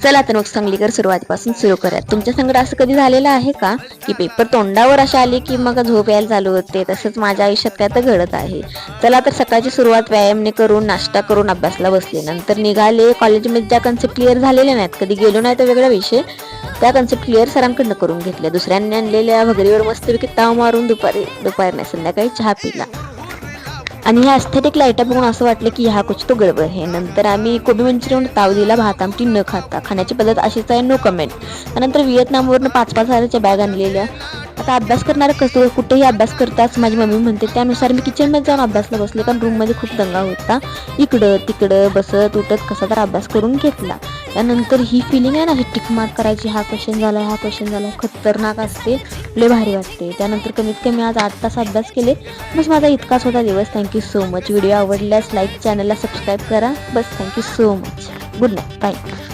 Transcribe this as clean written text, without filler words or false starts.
चला तर मग सांगलीकर सुरुवातीपासून सुरू करूयात. तुमच्या संगत असं कधी झालेलं आहे का की पेपर तोंडावर असे आले की मग झोप यायला चालू होते? तसंच माझ्या आयुष्यात काय तर घडत आहे. चला तर सकाळची सुरुवात व्यायामने करून नाश्ता करून अभ्यासला बसले. नंतर निघाले कॉलेजमध्ये. ज्या कन्सेप्ट क्लिअर झालेल्या नाहीत, कधी गेलो नाही तर वेगळा विषय, त्या कन्सेप्ट क्लिअर सरांकडनं करून घेतल्या. दुसऱ्यांनी आणलेल्या भगरीवर मस्तपैकी ताव मारून दुपारी नाही संध्याकाळी चहा पिला. आणि ह्या अस्थेटिक लाईटा बघून असं वाटलं की ह्या कुछ तो गडबड आहे. नंतर आम्ही कोबी मंचुरियन ताव दिला, भात आमटी न खाता. खाण्याची पद्धत अशीच आहे, नो कमेंट. त्यानंतर व्हिएतनामवरून 5-5 हजाराच्या बॅग आणलेल्या. आता अभ्यास करणारं कसं कुठेही अभ्यास करताच माझी मम्मी म्हणते, त्यानुसार मी किचनमध्ये जाऊन अभ्यासला बसले, कारण रूममध्ये खूप दंगा होता. इकडं तिकडं बसत उठत कसा तर अभ्यास करून घेतला. त्यानंतर ही फिलिंग आहे ना, ही टिक मार्क करायची, हा क्वेश्चन झाला, हा क्वेश्चन झाला, खतरनाक असते, लय भारी वाटते. त्यानंतर कमीत कमी आज 8 तास अभ्यास केले. बस माझा इतकाच होता दिवस. Thank you so much. व्हिडिओ आवडल्यास लाईक, चॅनलला सबस्क्राईब करा. बस thank you so much. Good night. Bye.